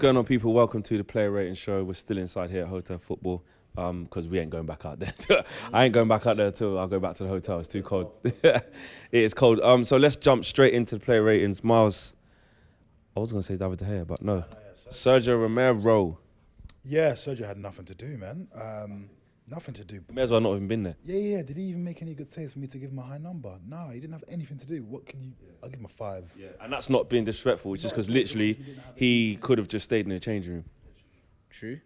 going on, people? Welcome to the Player Rating Show. We're still inside here at Hotel Football because we ain't going back out there. I ain't going back out there until I'll go back to the hotel. It's too cold. It is cold. So let's jump straight into the player ratings. Miles, I was going to say David De Gea, but no. Sergio Romero. Yeah, Sergio had nothing to do, man. Nothing to do. May as well not even been there. Yeah. Did he even make any good saves for me to give him a high number? No, he didn't have anything to do. What can you... I'll give him a 5. Yeah. And that's not being disrespectful. It's just because literally he could have just stayed in the changing room. True.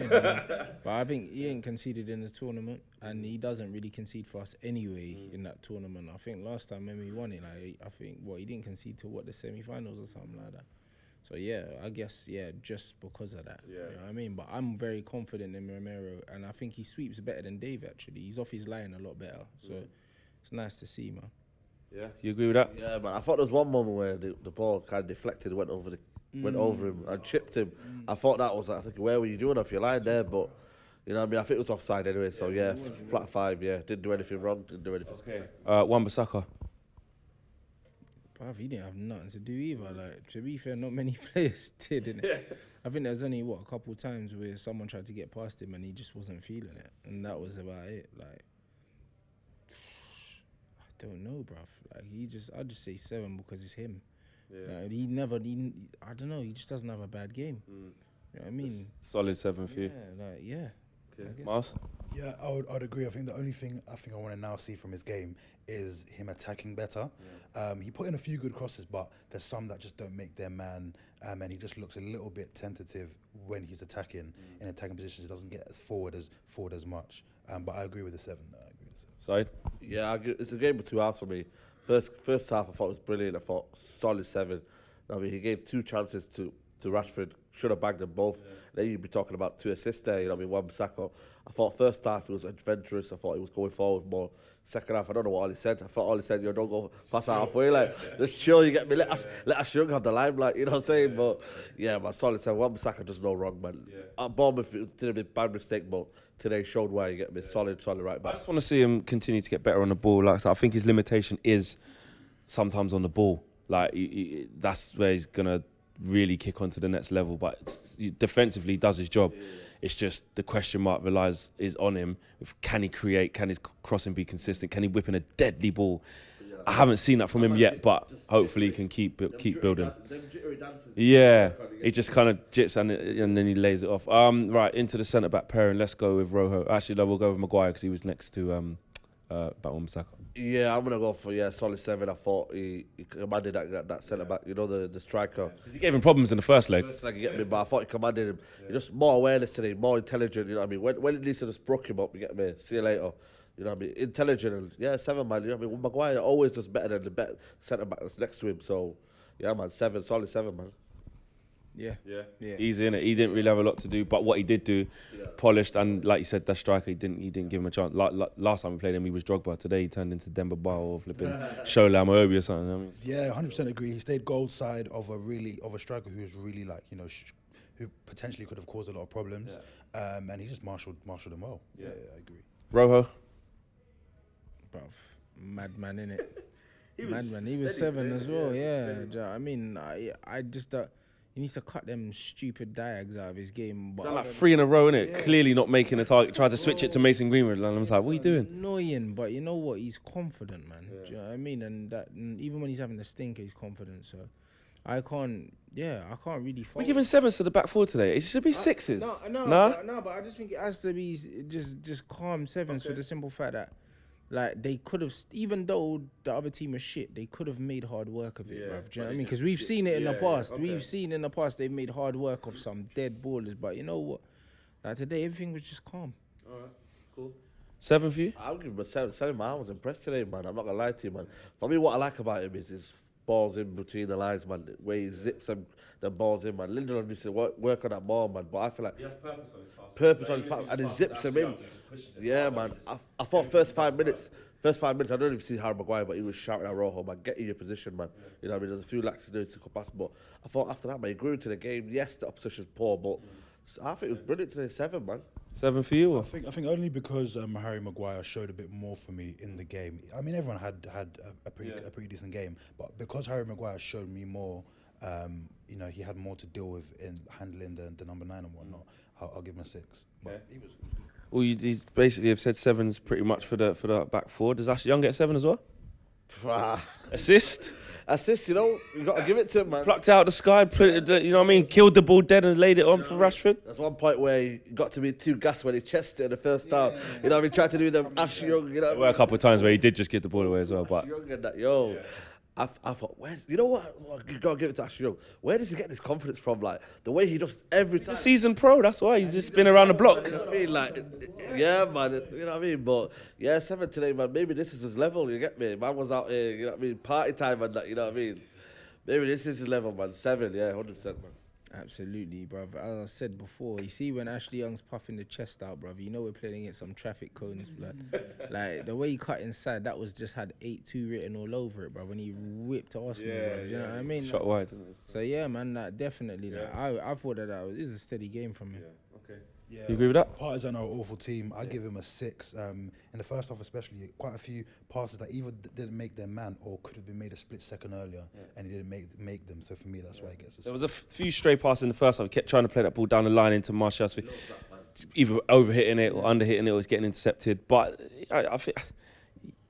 But I think he ain't conceded in the tournament, and he doesn't really concede for us anyway in that tournament. I think last time when we won it, I think he didn't concede till the semi-finals or something like that. So yeah, I guess just because of that. Yeah. You know what I mean? But I'm very confident in Romero, and I think he sweeps better than Dave actually. He's off his line a lot better. So it's nice to see, man. Yeah, you agree with that? Yeah, but I thought there was one moment where the ball kind of deflected, went over him and chipped him. I thought that was, I think, where were you doing off your line there? But, you know what I mean? I think it was offside anyway, so yeah, flat 5, yeah. Didn't do anything wrong, didn't do anything. Okay. Juan Mata. Bruv, he didn't have nothing to do either. Like, to be fair, not many players did, innit? I think there was only, a couple of times where someone tried to get past him and he just wasn't feeling it. And that was about it. Like, I don't know, bruv. Like, I'd just say 7 because it's him. Yeah. Like, I don't know, he just doesn't have a bad game. You know what I mean? Solid 7 for you. Yeah. Okay. Miles? Yeah, I would agree. I think the only thing I want to now see from his game is him attacking better. Yeah. He put in a few good crosses, but there's some that just don't make their man, and he just looks a little bit tentative when he's attacking. In attacking positions, he doesn't get as forward as much. But I agree with the 7. Side? Yeah, it's a game of 2 halves for me. First half I thought was brilliant. I thought solid 7. I mean, he gave 2 chances to Rashford. Should have bagged them both. Yeah. Then you'd be talking about 2 assists there. You know what I mean? One Saka. I thought first half he was adventurous. I thought he was going forward more. Second half, I don't know what Ollie said. I thought Ollie said, don't go past halfway. Just chill, you get me. Let us young have the limelight, you know what I'm saying? But yeah, man, solid 7. One Saka does no wrong, man. Yeah. At Bournemouth, it did a bad mistake, but today showed why you get me. Solid right back. I just want to see him continue to get better on the ball. Like, so I think his limitation is sometimes on the ball. Like, that's where he's going to really kick on to the next level, but defensively he does his job. It's just the question mark is on him. Can he create? Can his crossing be consistent? Can he whip in a deadly ball? I haven't seen that from him yet, but hopefully he can keep building. Yeah, he just kind of jits and then he lays it off. Right, into the centre back pairing. Let's go with Rojo. Actually, no, we'll go with Maguire because he was next to Batman Saka. Yeah, I'm gonna go for solid 7. I thought he commanded that centre back. You know, the striker. He gave him problems in the first leg. You get me, but I thought he commanded him. He just more awareness today, more intelligent. You know what I mean? When it needs to just broke him up, you get me. See you later. You know what I mean? Intelligent and 7, man. You know what I mean? Maguire always does better than the centre back that's next to him. So yeah, man, 7, solid 7, man. Yeah. Easy, innit? He didn't really have a lot to do, but what he did do, polished, and like you said, that striker, he didn't give him a chance. Last time we played him, he was Drogba. Today he turned into Demba Ba or flipping Shola Amobi or something. I mean, yeah, 100% agree. He stayed goal side of a striker who's really who potentially could have caused a lot of problems, and he just marshalled them well. Yeah, I agree. Rojo, bruv, madman innit? Madman. He was 7 as well. Yeah, I mean, I just. He needs to cut them stupid diags out of his game. But done like 3 in a row, innit? Yeah. Clearly not making a target. Tried to switch it to Mason Greenwood, and I was like, what are you doing? Annoying, but you know what? He's confident, man. Do you know what I mean? And even when he's having a stinker, he's confident. So I can't really follow. We're giving 7s to the back 4 today. It should be 6s. No, but I just think it has to be just calm 7s for the simple fact that, like, they could have, even though the other team was shit, they could have made hard work of it, bruv. Do you know what I mean? Because we've seen it in the past. Okay. We've seen in the past they've made hard work of some dead ballers. But you know what? Like, today, everything was just calm. All right, cool. 7 for you? I'll give him a 7. Man, I was impressed today, man. I'm not going to lie to you, man. For me, what I like about him is his balls in between the lines, man. Where he zips them balls in, man. Lindelof needs to work on that more, man. But I feel like... He has purpose on his pass. Purpose on his pass, and he zips them in. Yeah, man. I thought first 5 minutes, I don't even see Harry Maguire, but he was shouting at Rojo, man, get in your position, man. You know what I mean? There's a few lacks to do to come past, but I thought after that, man, he grew into the game. Yes, the opposition's poor, but I think it was brilliant today. 7, man. 7 for you? Or? I think only because Harry Maguire showed a bit more for me in the game. I mean, everyone had a pretty decent game, but because Harry Maguire showed me more, you know, he had more to deal with in handling the number 9 and whatnot. I'll give him a 6. But he was Well, you basically have said 7's pretty much for the back four. Does Ashley Young get a 7 as well? Assist? Assist, you know, you got to give it to him, man. Plucked out the sky, put it, you know what I mean? Killed the ball dead and laid it on for Rashford. There's one point where he got to be too gassed when he chested it in the first half. You know what I mean? Tried to do the Ashley Young, you know. There were a couple of times where he did just give the ball away as well, but Ashley Young and that, yo. I thought, you know what? You gotta give it to Ashley Young. Where does he get this confidence from? Like the way he just every time. he's a seasoned pro, that's why he's just been around the block. You know what I mean? Like, yeah, man. You know what I mean? But yeah, 7 today, man. Maybe this is his level. You get me? Man was out here. You know what I mean? Party time and that. You know what I mean? Maybe this is his level, man. 7, yeah, 100%, man. Absolutely, bruv. As I said before, you see when Ashley Young's puffing the chest out, bruv, you know we're playing against some traffic cones, blood. Like, the way he cut inside, that was just had 8-2 written all over it, bruv, when he whipped Arsenal, bruv. You know what I mean? Shot wide, isn't it? So, yeah, man, definitely. Like, I thought that is a steady game from him. Okay. Yeah, You agree with that? Partizan are an awful team. I give him a 6. In the first half, especially, quite a few passes that either didn't make their man or could have been made a split second earlier, and he didn't make them. So for me, that's why he gets a 6. There was a few stray passes in the first half. He kept trying to play that ball down the line into Martial's feet, either overhitting it or underhitting it, or was getting intercepted. But I think,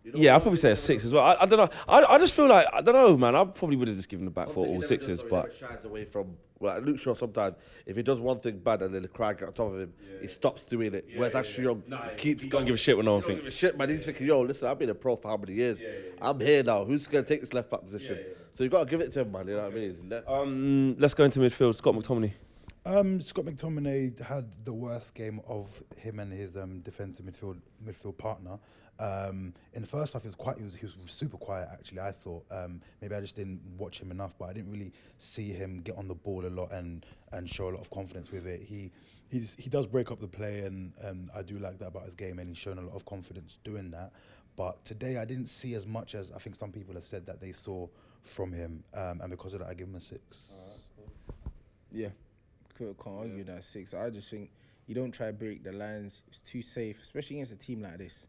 yeah, I'll probably say a 6 as well. I don't know. I just feel like, I don't know, man. I probably would have just given the back four all 6s, but He never shies away from. Well, Luke Shaw sometimes, if he does one thing bad and then the crowd get on top of him, he stops doing it. Whereas Ashley Young keeps he going. don't give a shit what no one He don't thinks. give a shit, man. He's thinking, yo, listen, I've been a pro for how many years? I'm here now. Who's going to take this left back position? So you got to give it to him, man. You know what I mean? Let's go into midfield. Scott McTominay. Scott McTominay had the worst game of him and his defensive midfield partner. In the first half, he was super quiet. Actually, I thought maybe I just didn't watch him enough, but I didn't really see him get on the ball a lot and show a lot of confidence with it. He does break up the play, and I do like that about his game, and he's shown a lot of confidence doing that. But today, I didn't see as much as I think some people have said that they saw from him, and because of that, I give him a 6. Yeah, can't argue that 6. I just think you don't try to break the lines. It's too safe, especially against a team like this.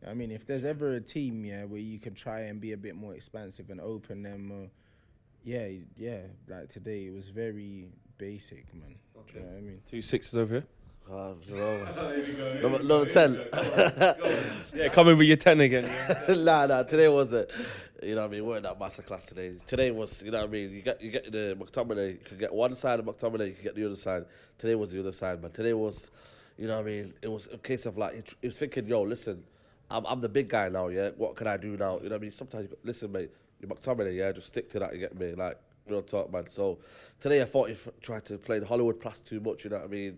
I mean, if there's ever a team, where you can try and be a bit more expansive and open them, like today, it was very basic, man. Okay. Do you know what I mean? 2 6s over here. Number 10. Yeah, come in with your 10 again. Nah, today wasn't. You know what I mean? We weren't that masterclass today. Today was, you know what I mean? You get the McTominay, you could get one side of McTominay, you could get the other side. Today was the other side, man. Today was, you know what I mean? It was a case of like, he was thinking, yo, listen, I'm the big guy now, yeah? What can I do now? You know what I mean? Sometimes, listen, mate, you're McTominay, yeah? Just stick to that, you get me? Like, real talk, man. So, today I thought he tried to play the Hollywood pass too much, you know what I mean?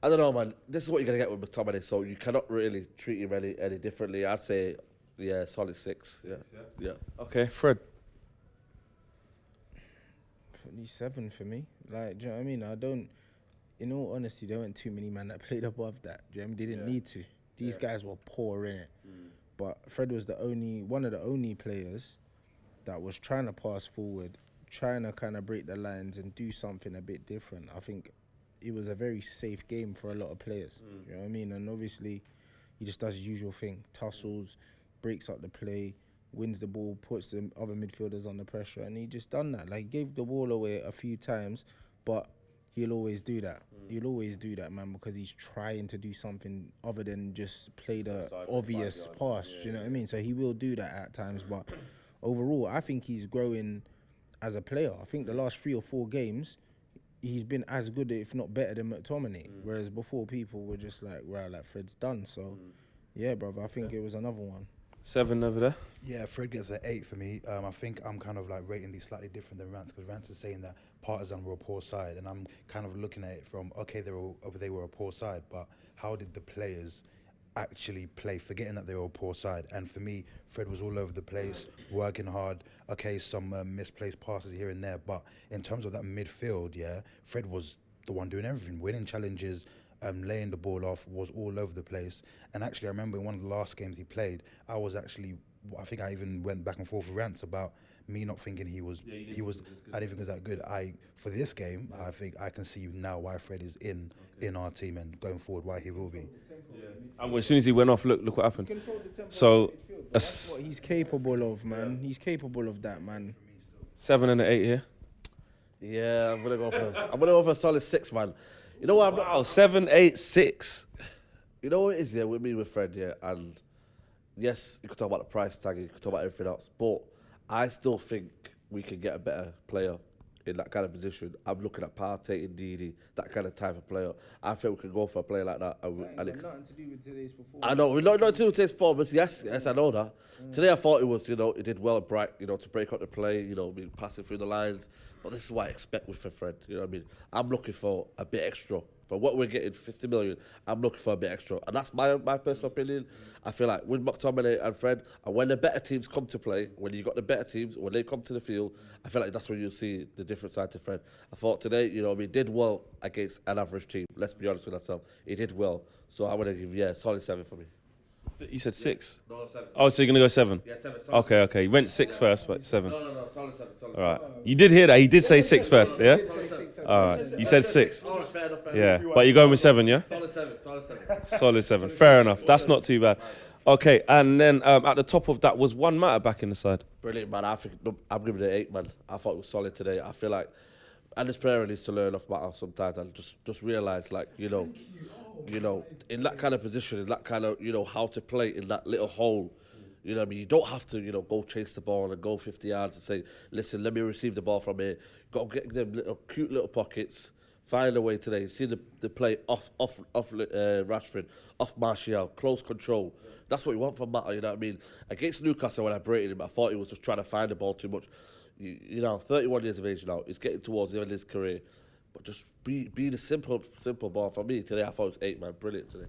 I don't know, man. This is what you're going to get with McTominay, so you cannot really treat him any differently. I'd say, yeah, solid 6, yeah. Okay, Fred. Probably 7 for me. Like, do you know what I mean? In all honesty, there weren't too many men that played above that. Do you know what I mean? They didn't need to. These guys were poor in it. But Fred was one of the only players that was trying to pass forward, trying to kind of break the lines and do something a bit different. I think it was a very safe game for a lot of players. You know what I mean? And obviously, he just does his usual thing. Tussles, breaks up the play, wins the ball, puts the other midfielders under pressure, and he just done that. Like, he gave the ball away a few times, but he'll always do that. He'll always do that, man, because he's trying to do something other than just play the obvious pass. Do you know what I mean? So he will do that at times, but overall, I think he's growing as a player. I think the last 3 or 4 games, he's been as good, if not better, than McTominay. Whereas before, people were just like, wow, like Fred's done. So, yeah, brother, I think it was another one. 7 over there. Yeah, Fred gets an 8 for me. I think I'm kind of like rating these slightly different than Rance, because Rance is saying that Partizan were a poor side, and I'm kind of looking at it from, okay, they were a poor side, but how did the players actually play, forgetting that they were a poor side? And for me, Fred was all over the place, working hard. Okay, some misplaced passes here and there, but in terms of that midfield, Fred was the one doing everything, winning challenges, laying the ball off, was all over the place. And actually, I remember in one of the last games he played, I think I even went back and forth with Rants about me not thinking I didn't think he was that good. For this game, I think I can see now why Fred is in our team, and going forward why he will be. And as soon as he went off, look what happened. So That's what he's capable of, man. He's capable of that, man. 7 and an 8 here. Yeah, I'm gonna go for a solid 6, man. You know what? Wow, 7, 8, 6. You know what it is, yeah, with me, with Fred, yeah, and yes, you could talk about the price tag, you could talk about everything else, but I still think we can get a better player in that kind of position. I'm looking at Partey, Ndidi, that kind of type of player. I think we can go for a player like that. And it nothing to do with today's performance. I know, we're not to do with today's performance, yes, I know that. Today I thought it was, it did well at Bright, to break up the play, passing through the lines, but this is what I expect with Fred, you know what I mean? I'm looking for a bit extra. For what we're getting, 50 million, I'm looking for a bit extra. And that's my personal opinion. I feel like with McTominay and Fred, and when the better teams come to play, when you got the better teams, when they come to the field, I feel like that's when you'll see the different side to Fred. I thought today, he did well against an average team. Let's be honest with ourselves. He did well. So I want to give, solid 7 for me. You said 6? No, 7. Oh, so you're going to go 7? Yeah, 7. Okay. You went 6 first, but 7. No, solid 7. All right. You did hear that. He did say 6 first, yeah? All right. You said 6. All right, fair enough. Yeah. But you're going with 7, yeah? Solid 7. Solid 7. Fair enough. That's not too bad. Okay. And then at the top of that was Juan Mata back in the side. Brilliant, man. I think I'm giving it an 8, man. I thought it was solid today. I feel like, and this player needs to learn off Mata sometimes and just realise, like, in that kind of position, in that kind of, how to play in that little hole. You know what I mean? You don't have to, go chase the ball and go 50 yards and say, listen, let me receive the ball from here. Got to get them cute little pockets, find a way today. See the play off Rashford, off Martial, close control. That's what you want from Mata, you know what I mean? Against Newcastle, when I berated him, I thought he was just trying to find the ball too much. 31 years of age now, he's getting towards the end of his career. But just be the simple ball. For me today, I thought it was 8, man. Brilliant today.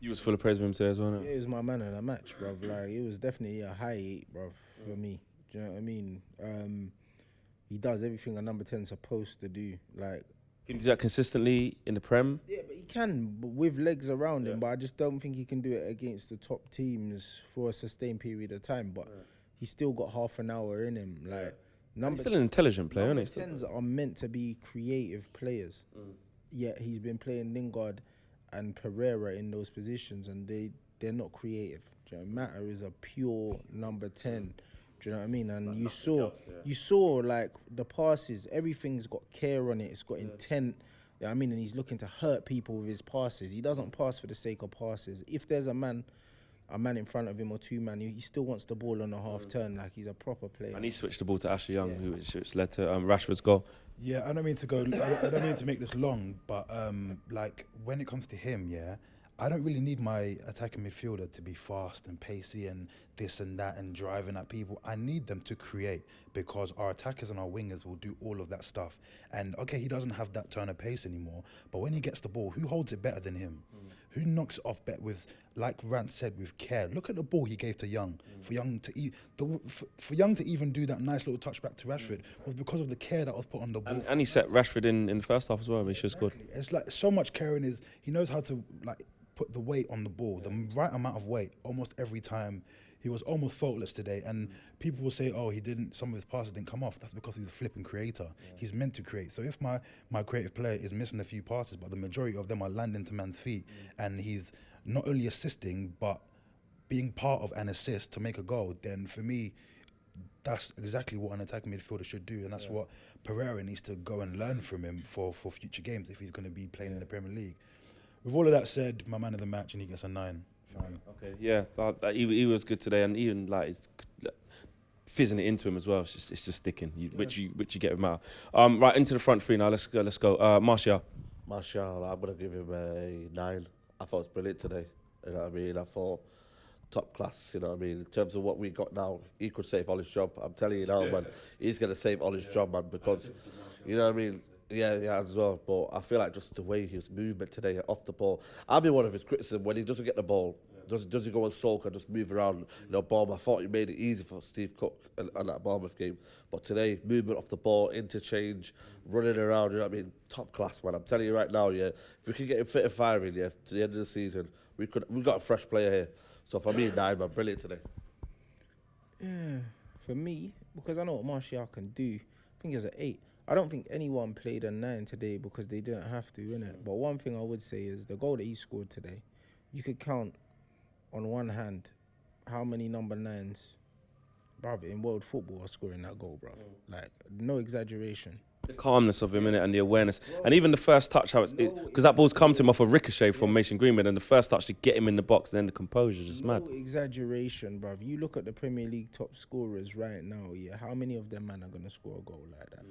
You was full of praise for him today as well, no? Yeah, he was my man in the match, bruv. Like, it was definitely a high 8, bruv, for me. Do you know what I mean? He does everything a number 10's supposed to do. Like, Can you do that consistently in the Prem? yeah, but he can, but with legs around him. But I just don't think he can do it against the top teams for a sustained period of time. But he's still got half an hour in him. Like, He's still an intelligent player, isn't he? Number 10s are meant to be creative players. Yet he's been playing Lingard and Pereira in those positions, and they're not creative. Do you know, Mata is a pure number 10. Do you know what I mean? And you saw like the passes, everything's got care on it. It's got intent. You know what I mean? And he's looking to hurt people with his passes. He doesn't pass for the sake of passes. If there's a man in front of him or 2 man, he still wants the ball on a half turn, like he's a proper player. And he switched the ball to Ashley Young, which led to Rashford's goal. Yeah, I don't mean to make this long, but like when it comes to him, I don't really need my attacking midfielder to be fast and pacey and this and that and driving at people. I need them to create, because our attackers and our wingers will do all of that stuff. And okay, he doesn't have that turn of pace anymore, but when he gets the ball, who holds it better than him? Who knocks it off better with, like Rant said, with care? Look at the ball he gave to Young. For Young to even do that nice little touchback to Rashford was because of the care that was put on the ball. And he set Rashford in the first half as well, which was good. It's like so much care in his. He knows how to like put the weight on the ball, the right amount of weight, almost every time. He was almost faultless today, and people will say, "Oh, some of his passes didn't come off." That's because he's a flipping creator. He's meant to create. So if my creative player is missing a few passes, but the majority of them are landing to man's feet, and he's not only assisting but being part of an assist to make a goal, then for me, that's exactly what an attacking midfielder should do, and that's what Pereira needs to go and learn from him for future games if he's going to be playing in the Premier League. With all of that said, my man of the match, and he gets a 9. Okay, yeah, he was good today, and even like it's fizzing it into him as well. It's just sticking, which you get with Mata. Right into the front three now. Let's go. Martial, I'm gonna give him a 9. I thought it was brilliant today. You know what I mean? I thought top class. You know what I mean? In terms of what we got now, he could save Ollie's job. I'm telling you now, man. He's gonna save Ollie's job, man, because you know what I mean. Yeah, as well. But I feel like just the way his movement today off the ball. I'll be one of his criticism when he doesn't get the ball. Does he go and sulk and just move around? Bournemouth. I thought he made it easy for Steve Cook on that Bournemouth game. But today, movement off the ball, interchange, running around. You know what I mean? Top class, man. I'm telling you right now, if we can get him fit and firing, to the end of the season, we got a fresh player here. So for me, 9, man, brilliant today. Yeah, for me, because I know what Martial can do, I think it's an 8. I don't think anyone played a 9 today because they didn't have to, innit? But one thing I would say is the goal that he scored today, you could count on one hand how many number 9s, bruv, in world football are scoring that goal, bruv. Like, no exaggeration. The calmness of him in it and the awareness, and even the first touch, how it's because that ball's come to him off a ricochet from Mason Greenwood, and the first touch to get him in the box, and then the composure, just mad. No exaggeration, bruv. You look at the Premier League top scorers right now. Yeah, how many of them man are gonna score a goal like that?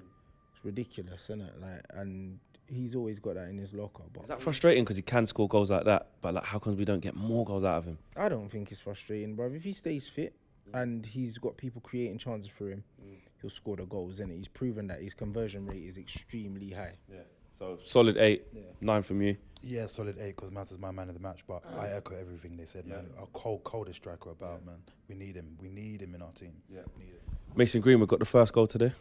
It's ridiculous, isn't it? Like, and he's always got that in his locker. But Is that frustrating because he can score goals like that? But like, how come we don't get more goals out of him? I don't think it's frustrating, bruv. If he stays fit and he's got people creating chances for him, he'll score the goals, innit? He's proven that his conversion rate is extremely high. Yeah. So solid 8, 9 from you. Yeah, solid 8 because Mata's my man of the match. But I echo everything they said, man. A coldest striker about, man. We need him. We need him in our team. Yeah. Need it. Mason Greenwood got the first goal today.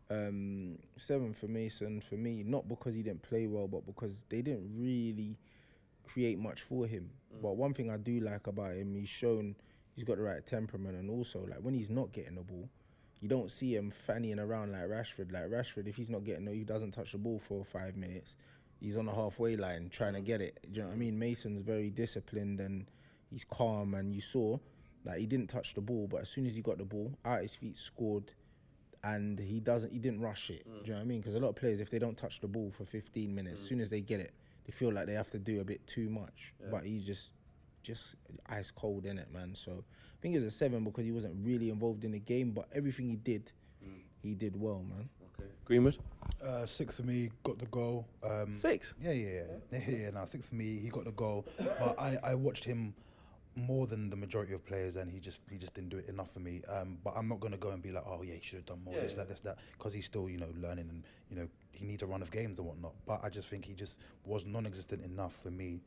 7 for Mason. For me, not because he didn't play well, but because they didn't really create much for him. But one thing I do like about him, he's shown he's got the right temperament, and also like when he's not getting the ball, you don't see him fannying around like Rashford. Like Rashford, if he's not getting he doesn't touch the ball for 5 minutes, he's on the halfway line trying to get it. Do you know what I mean? Mason's very disciplined and he's calm, and you saw like he didn't touch the ball, but as soon as he got the ball, out his feet, scored, and he didn't rush it. Do you know what I mean? Because a lot of players, if they don't touch the ball for 15 minutes, as soon as they get it, they feel like they have to do a bit too much. But he's just ice cold in it, man. So I think it was a 7 because he wasn't really involved in the game, but everything he did well, man. Okay. Greenwood? 6 for me, got the goal. 6? Yeah. No, 6 for me, he got the goal. But I watched him more than the majority of players, and he just didn't do it enough for me. But I'm not gonna go and be like, oh yeah, he should have done more, this, that, because he's still learning, and he needs a run of games and whatnot. But I just think he just was non-existent enough for me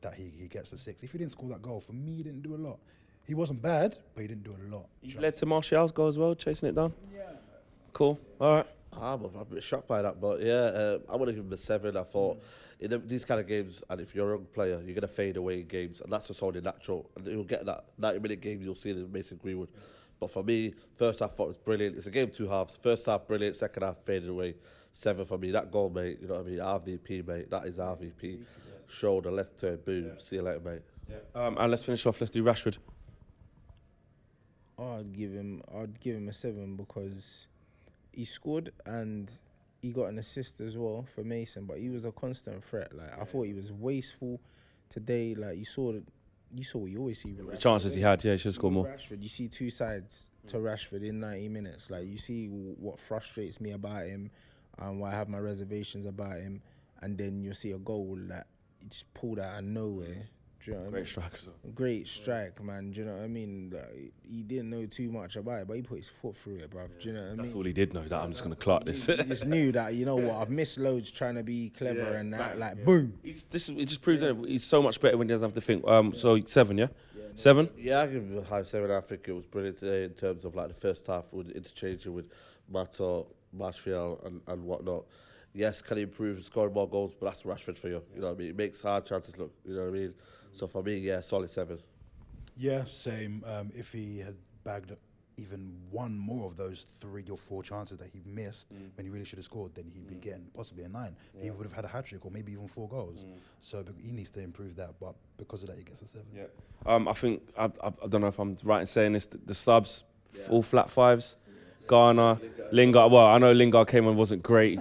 that he gets a 6. If he didn't score that goal, for me, he didn't do a lot. He wasn't bad, but he didn't do a lot. He led to Martial's goal as well, chasing it down. Yeah. Cool. All right. I'm a bit shocked by that, but yeah, I want to give him a 7. I thought in these kind of games, and if you're a young player, you're going to fade away in games, and that's just only natural. And you'll get that 90-minute game, you'll see it in Mason Greenwood. But for me, first half I thought it was brilliant. It's a game 2 halves. First half brilliant, second half faded away. 7 for me. That goal, mate, you know what I mean? RVP, mate. That is RVP. Shoulder, left turn, boom. See you later, mate. Yeah. And let's finish off. Let's do Rashford. I'd give him a 7 because he scored and he got an assist as well for Mason, but he was a constant threat. Like I thought he was wasteful today. Like you saw what you always see with The Rashford. chances he had, he should score more. Rashford, you see 2 sides to Rashford in 90 minutes. Like you see what frustrates me about him and why I have my reservations about him, and then you'll see a goal that he just pulled out of nowhere. Do you know what I mean? Great strike as well. Great strike, man. Do you know what I mean? Like, he didn't know too much about it, but he put his foot through it, bruv. Do you know what I mean? That's all he did know, that I'm just going to clock this. He just knew that, you know what, I've missed loads trying to be clever and that, like, boom. It just proves that he's so much better when he doesn't have to think. So 7, yeah? 7? Yeah, I give him a high 7. I think it was brilliant today in terms of like the first half with interchanging with Mata, Martial and whatnot. Yes, can he improve scoring more goals? But that's Rashford for you. You know what I mean? It makes hard chances look. You know what I mean? So for me, yeah, solid 7. Yeah, same. If he had bagged even one more of those 3 or 4 chances that he missed when he really should have scored, then he'd be getting possibly a 9. Yeah. He would have had a hat-trick or maybe even 4 goals. So he needs to improve that, but because of that, he gets a 7. Yeah. I think, I don't know if I'm right in saying this, the subs, all flat 5s. Garner, Lingard. Well, I know Lingard came and wasn't great.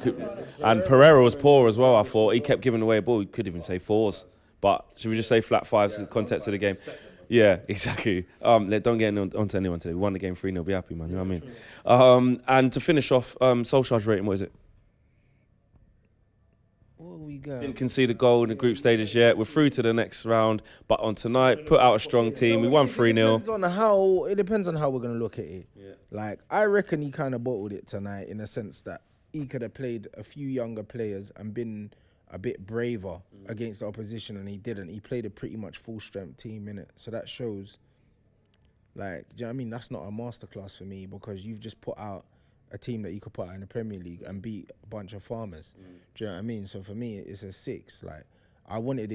And Pereira was poor as well, I thought. He kept giving away a ball. He could even say 4s. But should we just say flat 5s in the context of the game? Yeah, exactly. Don't get onto anyone today. We won the game 3-0. Be happy, man. You know what I mean? And to finish off, Solskjaer's rating, what is it? What we got? Didn't concede a goal in the group stages yet. We're through to the next round. But on tonight, put out a strong team. We won 3-0. It depends on how we're going to look at it. Yeah. Like, I reckon he kind of bottled it tonight in a sense that he could have played a few younger players and been a bit braver against the opposition, and he didn't. He played a pretty much full-strength team, innit? So that shows, like, do you know what I mean? That's not a masterclass for me because you've just put out a team that you could put out in the Premier League and beat a bunch of farmers. Do you know what I mean? So for me, it's a 6. Like, I wanted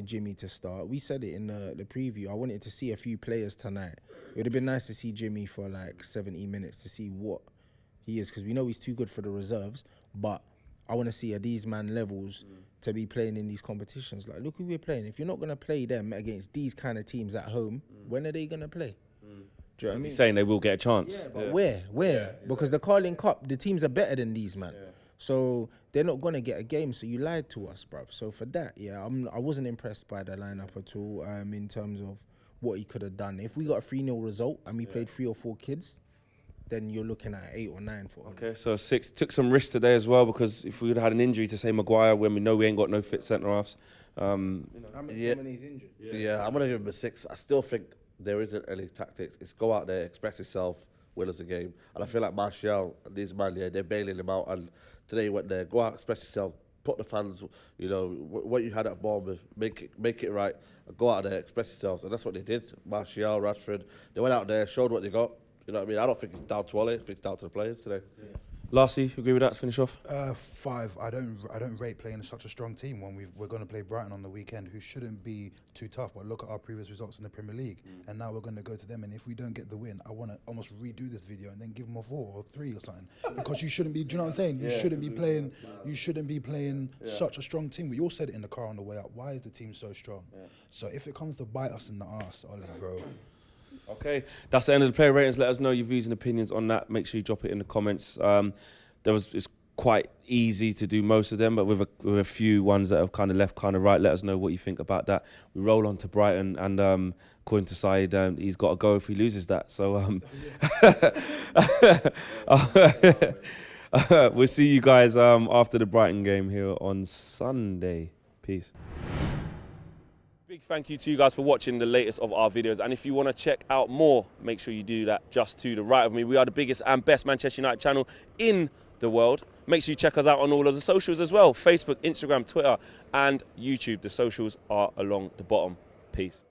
Jimmy to start. We said it in the preview. I wanted to see a few players tonight. It would have been nice to see Jimmy for like 70 minutes to see what he is, because we know he's too good for the reserves, but I want to see at these man levels to be playing in these competitions. Like, look who we're playing. If you're not going to play them against these kind of teams at home, when are they going to play? Do you know what I mean? Saying they will get a chance. Yeah, but where? Yeah. Because the Carling Cup, the teams are better than these, man. Yeah. So they're not gonna get a game. So you lied to us, bruv. So for that, yeah, I wasn't impressed by the lineup at all. In terms of what he could have done. If we got a 3-0 result and we played 3 or 4 kids, then you're looking at 8 or 9 for him. Okay, so 6 took some risks today as well, because if we would have had an injury to say Maguire, when we know we ain't got no fit centre halves. How many he's injured? Yeah, I'm going to give him a 6. I still think there isn't any tactics. It's go out there, express yourself, win us a game. And I feel like Martial and these man, they're bailing him out. And today he went there, go out, express yourself, put the fans, what you had at Bournemouth, make it right, and go out there, express yourselves. And that's what they did. Martial, Rashford, they went out there, showed what they got. You know what I mean? I don't think it's down to Ole. I think it's down to the players today. Yeah. Lastly, you agree with that to finish off? 5. I don't rate playing such a strong team when we're going to play Brighton on the weekend, who shouldn't be too tough. But look at our previous results in the Premier League, and now we're going to go to them. And if we don't get the win, I want to almost redo this video and then give them a 4 or 3 or something, because you shouldn't be. Do you know what I'm saying? You shouldn't be playing. You shouldn't be playing such a strong team. We all said it in the car on the way up. Why is the team so strong? Yeah. So if it comes to bite us in the arse, Ollie, bro. Okay, that's the end of the player ratings. Let us know your views and opinions on that. Make sure you drop it in the comments. It's quite easy to do most of them, but with a few ones that have kind of left, kind of right. Let us know what you think about that. We roll on to Brighton, and according to Saeed, he's got to go if he loses that. So we'll see you guys after the Brighton game here on Sunday. Peace. Big thank you to you guys for watching the latest of our videos, and if you want to check out more, make sure you do that just to the right of me. We are the biggest and best Manchester United channel in the world. Make sure you check us out on all of the socials as well: Facebook, Instagram, Twitter and YouTube. The socials are along the bottom. Peace.